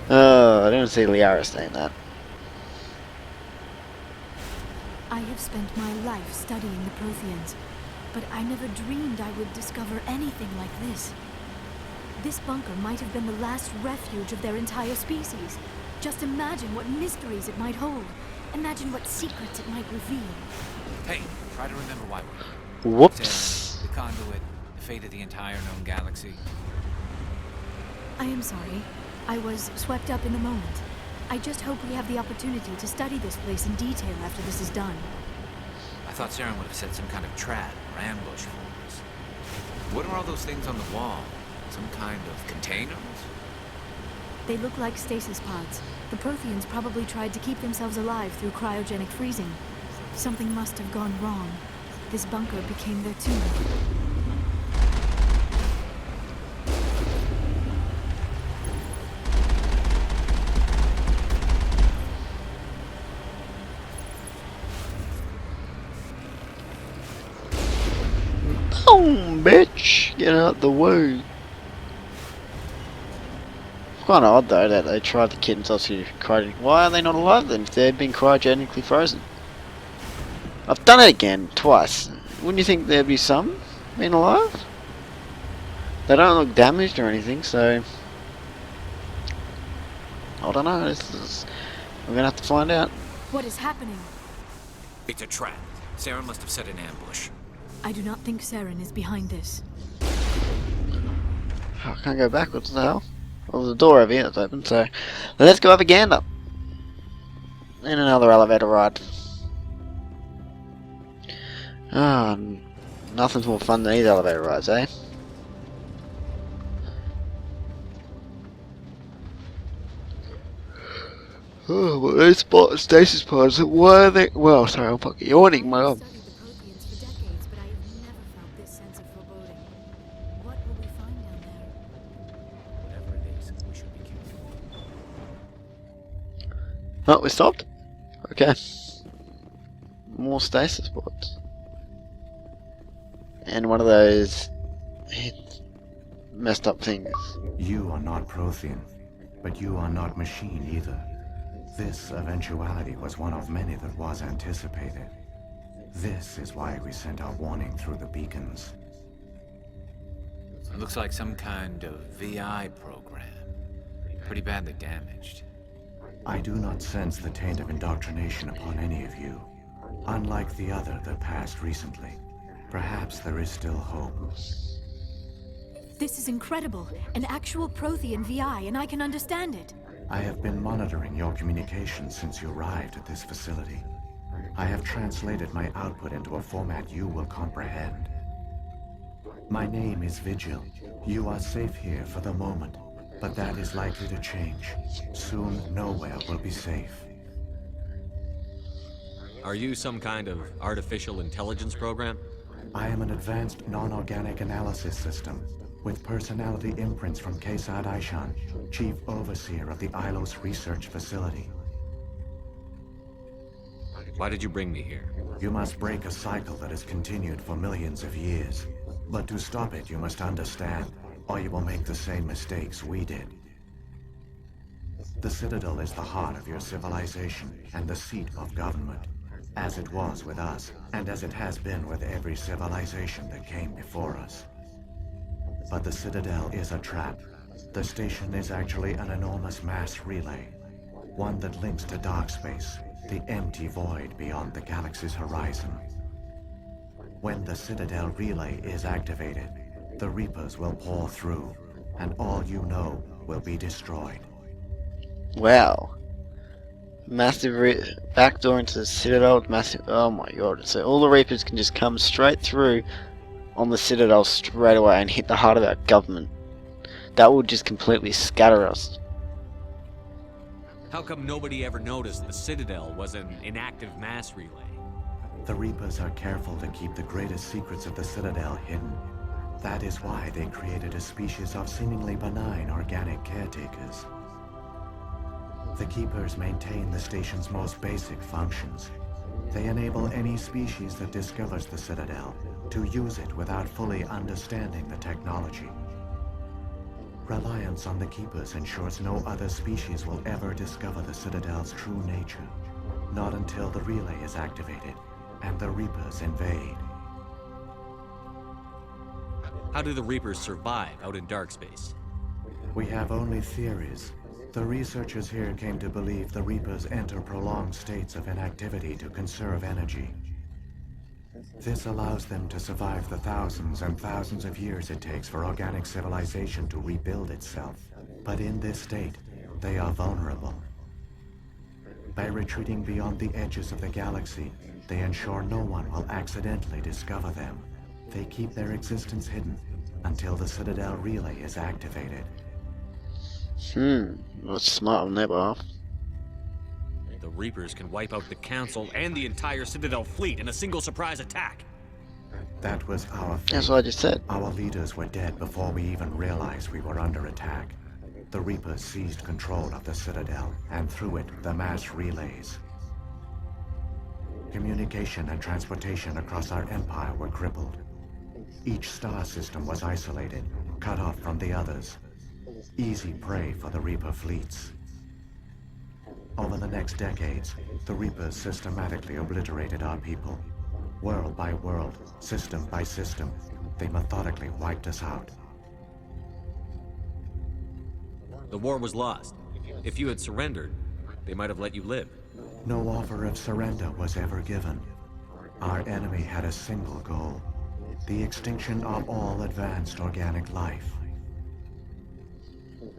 Oh, I didn't see Liara saying that. I have spent my life studying the Protheans, but I never dreamed I would discover anything like this. This bunker might have been the last refuge of their entire species. Just imagine what mysteries it might hold. Imagine what secrets it might reveal. Hey, try to remember why we're here. Whoops. Saren, the conduit, the fate of the entire known galaxy. I am sorry. I was swept up in the moment. I just hope we have the opportunity to study this place in detail after this is done. I thought Saren would have set some kind of trap or ambush for us. What are all those things on the wall? Some kind of containers? They look like stasis pods. The Protheans probably tried to keep themselves alive through cryogenic freezing. Something must have gone wrong. This bunker became their tomb. Boom, bitch! Get out the way. Quite odd though that they tried to kid themselves to cryogenically. Why are they not alive then if they've been cryogenically frozen? I've done it again, twice. Wouldn't you think there'd be some being alive? They don't look damaged or anything, so I don't know. We're gonna have to find out. What is happening? It's a trap. Saren must have set an ambush. I do not think Saren is behind this. I can't go back. What the hell? Well, there's a door over here that's open, so let's go have a gander. And another elevator ride. Ah, nothing's more fun than these elevator rides, eh? Oh, but these stasis pods, why are they? Well, sorry, I'm fucking yawning, my god. I've studied the Protheans for decades, but I have never felt this sense of foreboding. What will we find down there? Whatever it is, we should be careful. Oh, we stopped? Okay. More stasis pods. And one of those messed up things. You are not Prothean, but you are not machine either. This eventuality was one of many that was anticipated. This is why we sent our warning through the beacons. It looks like some kind of VI program. Pretty badly damaged. I do not sense the taint of indoctrination upon any of you. Unlike the other that passed recently, perhaps there is still hope. This is incredible. An actual Prothean VI, and I can understand it. I have been monitoring your communications since you arrived at this facility. I have translated my output into a format you will comprehend. My name is Vigil. You are safe here for the moment, but that is likely to change. Soon, nowhere will be safe. Are you some kind of artificial intelligence program? I am an advanced non-organic analysis system, with personality imprints from Kesad Aishan, Chief Overseer of the Ilos Research Facility. Why did you bring me here? You must break a cycle that has continued for millions of years. But to stop it, you must understand, or you will make the same mistakes we did. The Citadel is the heart of your civilization and the seat of government, as it was with us, and as it has been with every civilization that came before us. But the Citadel is a trap. The station is actually an enormous mass relay, one that links to dark space, the empty void beyond the galaxy's horizon. When the Citadel relay is activated, the Reapers will pour through, and all you know will be destroyed. Wow. Massive backdoor into the Citadel with massive... Oh my god. So all the Reapers can just come straight through on the Citadel straight away and hit the heart of our government. That would just completely scatter us. How come nobody ever noticed the Citadel was an inactive mass relay? The Reapers are careful to keep the greatest secrets of the Citadel hidden. That is why they created a species of seemingly benign organic caretakers. The Keepers maintain the station's most basic functions. They enable any species that discovers the Citadel to use it without fully understanding the technology. Reliance on the Keepers ensures no other species will ever discover the Citadel's true nature. Not until the relay is activated and the Reapers invade. How do the Reapers survive out in dark space? We have only theories. The researchers here came to believe the Reapers enter prolonged states of inactivity to conserve energy. This allows them to survive the thousands and thousands of years it takes for organic civilization to rebuild itself. But in this state, they are vulnerable. By retreating beyond the edges of the galaxy, they ensure no one will accidentally discover them. They keep their existence hidden until the Citadel relay is activated. That's smart on their behalf. The Reapers can wipe out the Council and the entire Citadel fleet in a single surprise attack. That was our fate. That's what I just said. Our leaders were dead before we even realized we were under attack. The Reapers seized control of the Citadel, and through it, the mass relays. Communication and transportation across our empire were crippled. Each star system was isolated, cut off from the others. Easy prey for the Reaper fleets. Over the next decades, the Reapers systematically obliterated our people. World by world, system by system, they methodically wiped us out. The war was lost. If you had surrendered, they might have let you live. No offer of surrender was ever given. Our enemy had a single goal: the extinction of all advanced organic life.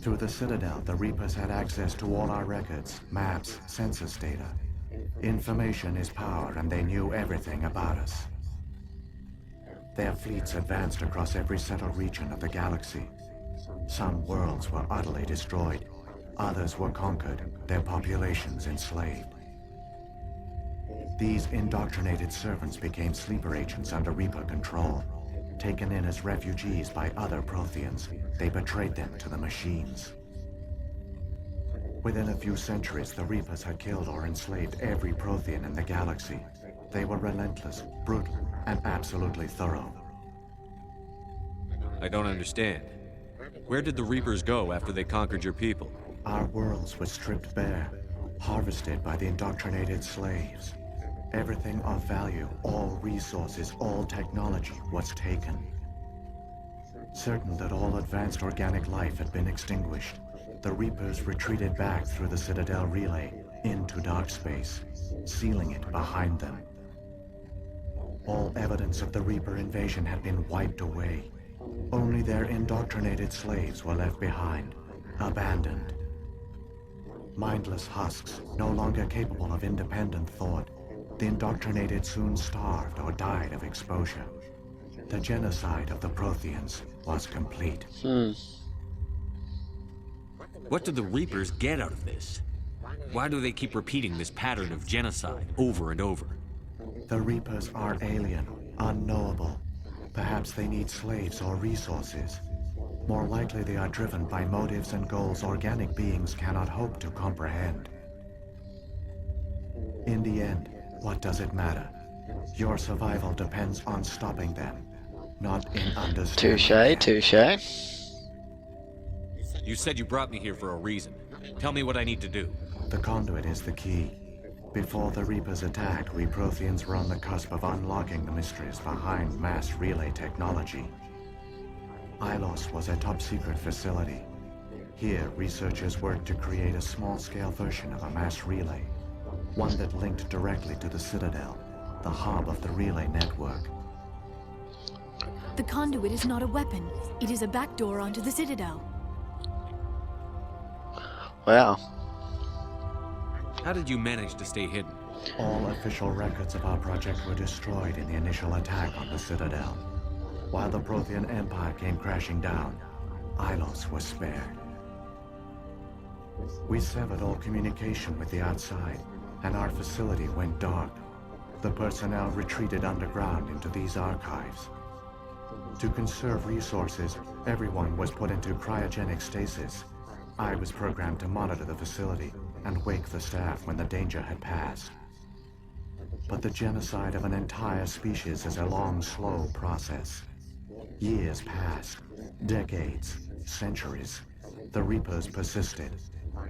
Through the Citadel, the Reapers had access to all our records, maps, census data. Information is power, and they knew everything about us. Their fleets advanced across every settled region of the galaxy. Some worlds were utterly destroyed. Others were conquered, their populations enslaved. These indoctrinated servants became sleeper agents under Reaper control. Taken in as refugees by other Protheans, they betrayed them to the machines. Within a few centuries, the Reapers had killed or enslaved every Prothean in the galaxy. They were relentless, brutal, and absolutely thorough. I don't understand. Where did the Reapers go after they conquered your people? Our worlds were stripped bare, harvested by the indoctrinated slaves. Everything of value, all resources, all technology was taken. Certain that all advanced organic life had been extinguished, the Reapers retreated back through the Citadel relay into dark space, sealing it behind them. All evidence of the Reaper invasion had been wiped away. Only their indoctrinated slaves were left behind, abandoned. Mindless husks, no longer capable of independent thought, the indoctrinated soon starved or died of exposure. The genocide of the Protheans was complete. What do the Reapers get out of this? Why do they keep repeating this pattern of genocide over and over? The Reapers are alien, unknowable. Perhaps they need slaves or resources. More likely they are driven by motives and goals organic beings cannot hope to comprehend. In the end, what does it matter? Your survival depends on stopping them, not in understanding them. Touche. You said you brought me here for a reason. Tell me what I need to do. The conduit is the key. Before the Reapers attacked, we Protheans were on the cusp of unlocking the mysteries behind mass relay technology. Ilos was a top-secret facility. Here, researchers worked to create a small-scale version of a mass relay, one that linked directly to the Citadel, the hub of the relay network. The conduit is not a weapon. It is a backdoor onto the Citadel. Wow. How did you manage to stay hidden? All official records of our project were destroyed in the initial attack on the Citadel. While the Prothean Empire came crashing down, Ilos was spared. We severed all communication with the outside, and our facility went dark. The personnel retreated underground into these archives. To conserve resources, everyone was put into cryogenic stasis. I was programmed to monitor the facility and wake the staff when the danger had passed. But the genocide of an entire species is a long, slow process. Years passed, decades, centuries, the Reapers persisted,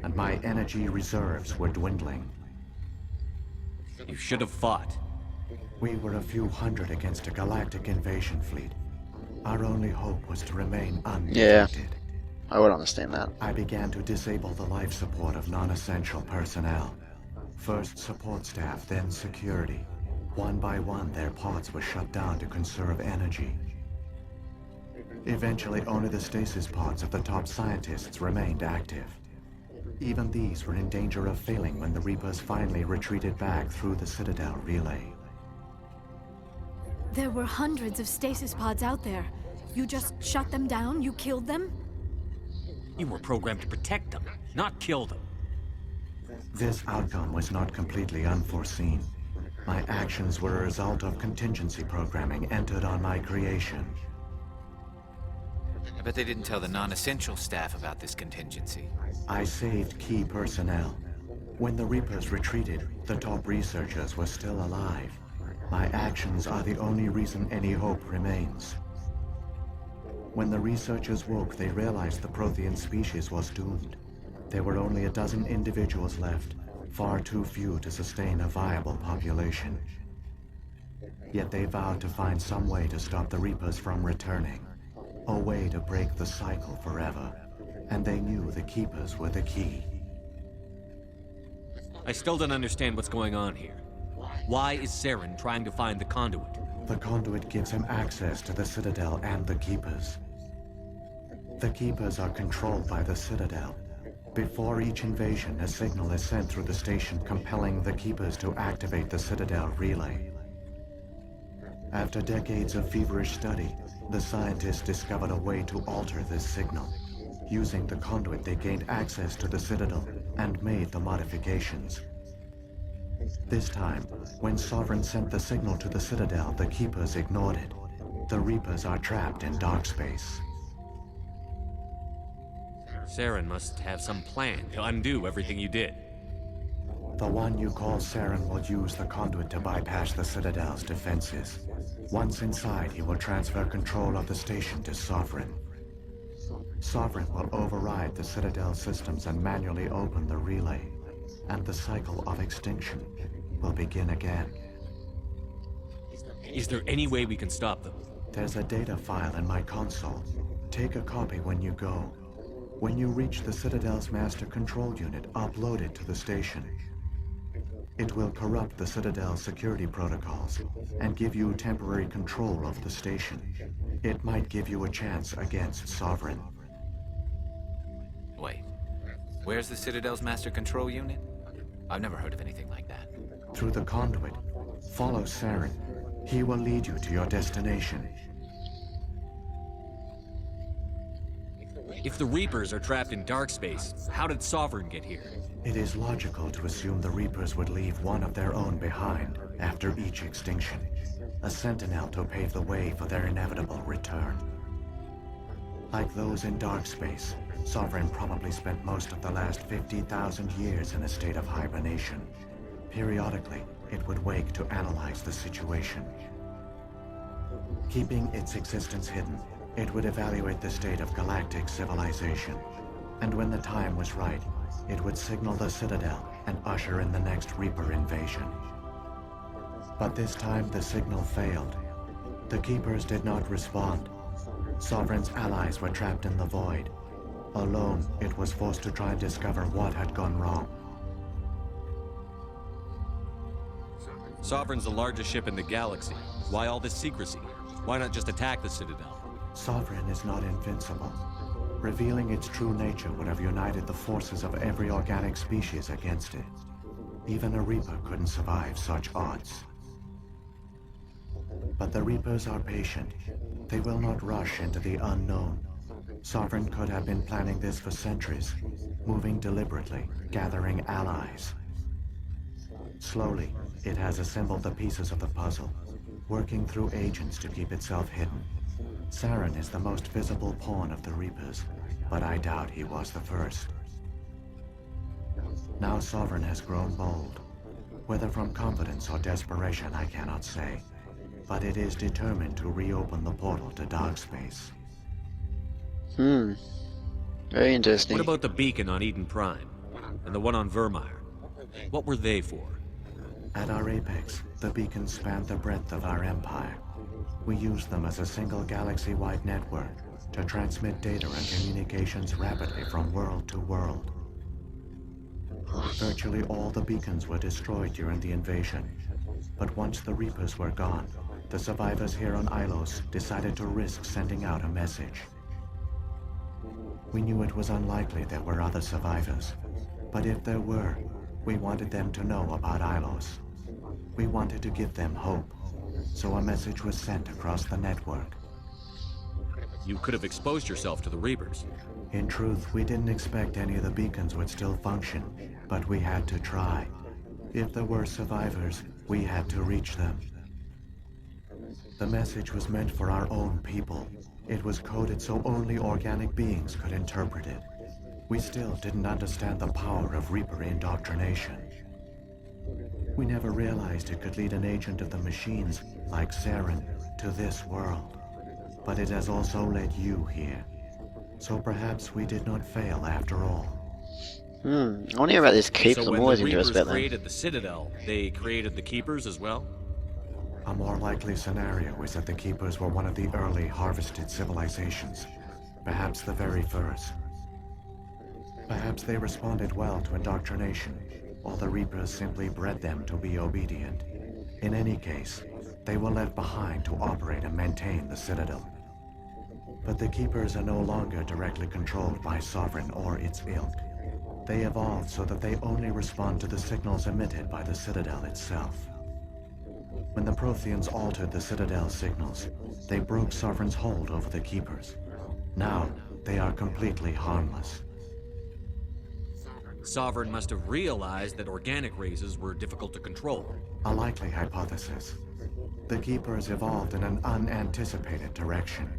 and my energy reserves were dwindling. You should have fought. We were a few hundred against a galactic invasion fleet. Our only hope was to remain undetected. I would understand that. I began to disable the life support of non-essential personnel. First support staff, then security. One by one, their pods were shut down to conserve energy. Eventually, only the stasis pods of the top scientists remained active. Even these were in danger of failing when the Reapers finally retreated back through the Citadel relay. There were hundreds of stasis pods out there. You just shut them down? You killed them? You were programmed to protect them, not kill them. This outcome was not completely unforeseen. My actions were a result of contingency programming entered on my creation. I bet they didn't tell the non-essential staff about this contingency. I saved key personnel. When the Reapers retreated, the top researchers were still alive. My actions are the only reason any hope remains. When the researchers woke, they realized the Prothean species was doomed. There were only a dozen individuals left, far too few to sustain a viable population. Yet they vowed to find some way to stop the Reapers from returning. A way to break the cycle forever. And they knew the Keepers were the key. I still don't understand what's going on here. Why is Saren trying to find the conduit? The conduit gives him access to the Citadel and the Keepers. The Keepers are controlled by the Citadel. Before each invasion, a signal is sent through the station compelling the Keepers to activate the Citadel relay. After decades of feverish study, the scientists discovered a way to alter this signal. Using the conduit, they gained access to the Citadel and made the modifications. This time, when Sovereign sent the signal to the Citadel, the Keepers ignored it. The Reapers are trapped in dark space. Saren must have some plan to undo everything you did. The one you call Saren will use the conduit to bypass the Citadel's defenses. Once inside, he will transfer control of the station to Sovereign. Sovereign will override the Citadel systems and manually open the relay, and the cycle of extinction will begin again. Is there any way we can stop them? There's a data file in my console. Take a copy when you go. When you reach the Citadel's master control unit, upload it to the station. It will corrupt the Citadel's security protocols and give you temporary control of the station. It might give you a chance against Sovereign. Wait, where's the Citadel's master control unit? I've never heard of anything like that. Through the conduit, follow Saren. He will lead you to your destination. If the Reapers are trapped in dark space, how did Sovereign get here? It is logical to assume the Reapers would leave one of their own behind after each extinction. A sentinel to pave the way for their inevitable return. Like those in dark space, Sovereign probably spent most of the last 50,000 years in a state of hibernation. Periodically, it would wake to analyze the situation. Keeping its existence hidden, it would evaluate the state of galactic civilization. And when the time was right, it would signal the Citadel and usher in the next Reaper invasion. But this time the signal failed. The Keepers did not respond. Sovereign's allies were trapped in the void. Alone, it was forced to try and discover what had gone wrong. Sovereign's the largest ship in the galaxy. Why all this secrecy? Why not just attack the Citadel? Sovereign is not invincible. Revealing its true nature would have united the forces of every organic species against it. Even a Reaper couldn't survive such odds. But the Reapers are patient. They will not rush into the unknown. Sovereign could have been planning this for centuries, moving deliberately, gathering allies. Slowly, it has assembled the pieces of the puzzle, working through agents to keep itself hidden. Saren is the most visible pawn of the Reapers, but I doubt he was the first. Now Sovereign has grown bold. Whether from confidence or desperation, I cannot say. But it is determined to reopen the portal to dark space. Very interesting. What about the beacon on Eden Prime? And the one on Vermeer? What were they for? At our apex, the beacons spanned the breadth of our empire. We used them as a single galaxy-wide network to transmit data and communications rapidly from world to world. Virtually all the beacons were destroyed during the invasion. But once the Reapers were gone, the survivors here on Ilos decided to risk sending out a message. We knew it was unlikely there were other survivors, but if there were, we wanted them to know about Ilos. We wanted to give them hope, so a message was sent across the network. You could have exposed yourself to the Reapers. In truth, we didn't expect any of the beacons would still function, but we had to try. If there were survivors, we had to reach them. The message was meant for our own people. It was coded so only organic beings could interpret it. We still didn't understand the power of Reaper indoctrination. We never realized it could lead an agent of the machines, like Saren, to this world. But it has also led you here. So perhaps we did not fail after all. I want to hear about this Keeper. So I'm when always the interested Reapers about them. created the Citadel, they created the Keepers as well? A more likely scenario is that the Keepers were one of the early harvested civilizations. Perhaps the very first. Perhaps they responded well to indoctrination, or the Reapers simply bred them to be obedient. In any case, they were left behind to operate and maintain the Citadel. But the Keepers are no longer directly controlled by Sovereign or its ilk. They evolved so that they only respond to the signals emitted by the Citadel itself. When the Protheans altered the Citadel's signals, they broke Sovereign's hold over the Keepers. Now, they are completely harmless. Sovereign must have realized that organic races were difficult to control. A likely hypothesis. The Keepers evolved in an unanticipated direction.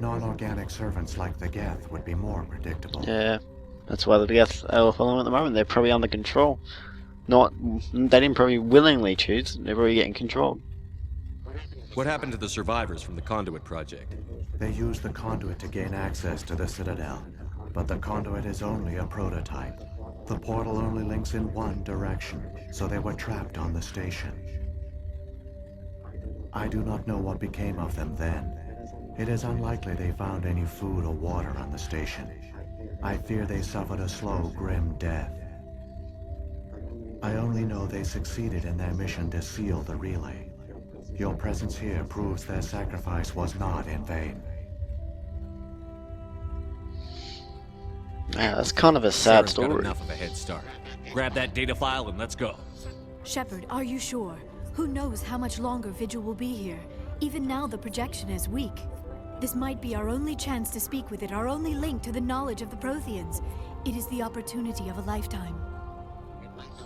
Non-organic servants like the Geth would be more predictable. Yeah, that's why the Geth are following at the moment. They're probably under control. They didn't probably willingly choose. They're probably getting controlled. What happened to the survivors from the Conduit project? They used the conduit to gain access to the Citadel, but the conduit is only a prototype. The portal only links in one direction, so they were trapped on the station. I do not know what became of them then. It is unlikely they found any food or water on the station. I fear they suffered a slow, grim death. I only know they succeeded in their mission to seal the relay. Your presence here proves their sacrifice was not in vain. Yeah, that's kind of a sad Saren's got story. enough of a head start. Grab that data file and let's go. Shepard, are you sure? Who knows how much longer Vigil will be here? Even now the projection is weak. This might be our only chance to speak with it, our only link to the knowledge of the Protheans. It is the opportunity of a lifetime.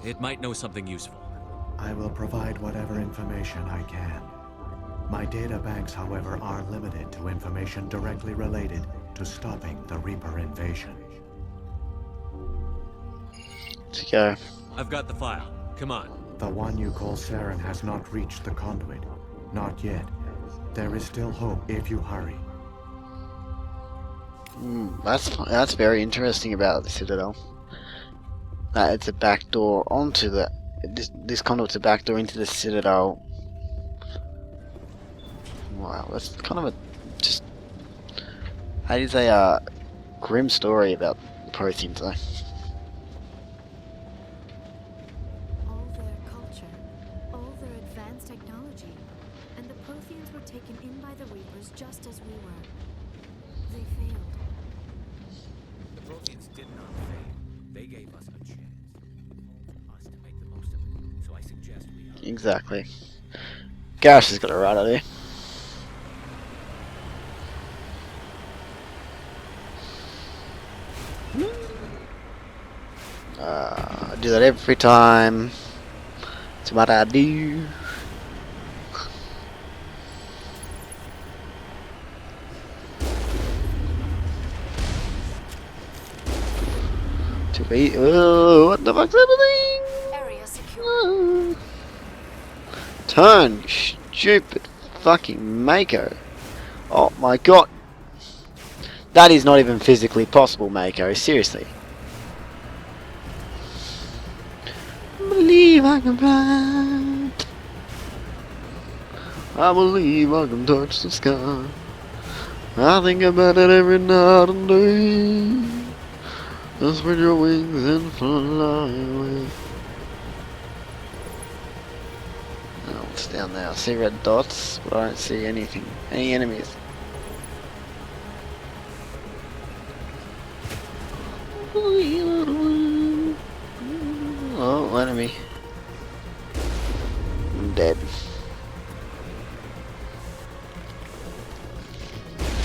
It might know something useful. I will provide whatever information I can. My data banks, however, are limited to information directly related to stopping the Reaper invasion. Let's go. I've got the file. Come on. The one you call Saren has not reached the conduit. Not yet. There is still hope if you hurry. That's very interesting about the Citadel. That it's a backdoor onto the this conduit's a backdoor into the Citadel. Wow, that's kind of that is a grim story about the Protheans, though. All their culture, all their advanced technology, and the Protheans were taken in by the Reapers just as we were. They failed. The Protheans did not fail. They gave us a chance. Us to make the most of it. So I suggest we... Exactly. Garrus has got it right out there. I do that every time. It's what I do. To be. Oh, what the fuck's happening? Area secure. Oh. Turn, you stupid fucking Mako. Oh my god. That is not even physically possible, Mako. Seriously. Believe I can fly. I believe I can touch the sky. I think about it every night and day. Just spread your wings and fly away. Oh, what's down there? I see red dots, but I don't see anything. Any enemies? Oh, enemy. I'm dead.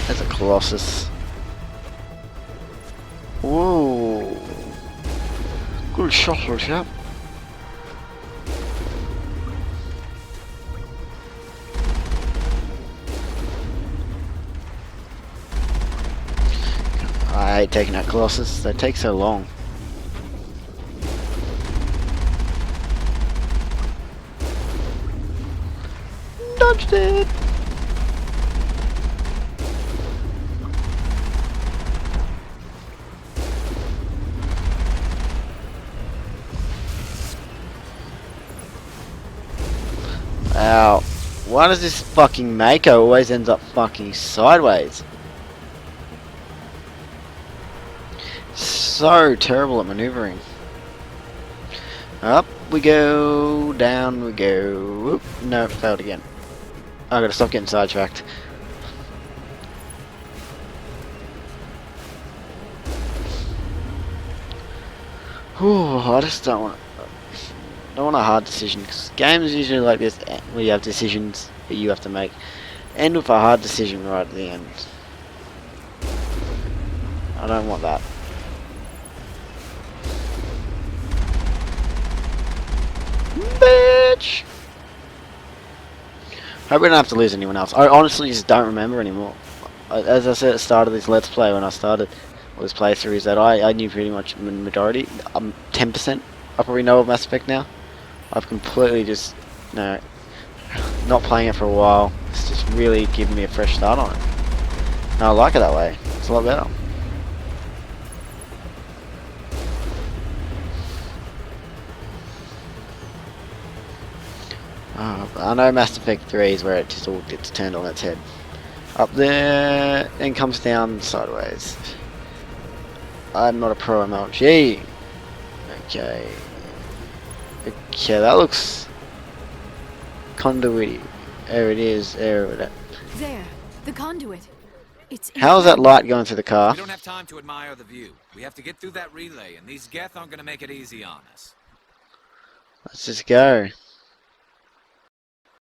There's a Colossus. Whoa. Good shot, little chap. I hate taking out Colossus. They take so long. Dodged it! Ow. Why does this fucking Mako always ends up fucking sideways? So terrible at maneuvering. Up we go, down we go. Oop, no, failed again. I gotta stop getting sidetracked. Whew, I just don't want a hard decision, because games usually like this where you have decisions that you have to make. End with a hard decision right at the end. I don't want that. Bitch! Hope we don't have to lose anyone else. I honestly just don't remember anymore. As I said at the start of this Let's Play, when I started this playthrough, is that I knew pretty much the majority. 10% I probably know of Mass Effect now. I've completely just, no, not playing it for a while. It's just really giving me a fresh start on it. And I like it that way. It's a lot better. I know Mass Effect 3 is where it just all gets turned on its head. Up there, then comes down sideways. I'm not a pro MLG. Okay. Okay, that looks conduit. There it is. There it is. There, the conduit. It's How's that light going through the car? We don't have time to admire the view. We have to get through that relay, and these Geth aren't gonna make it easy on us. Let's just go.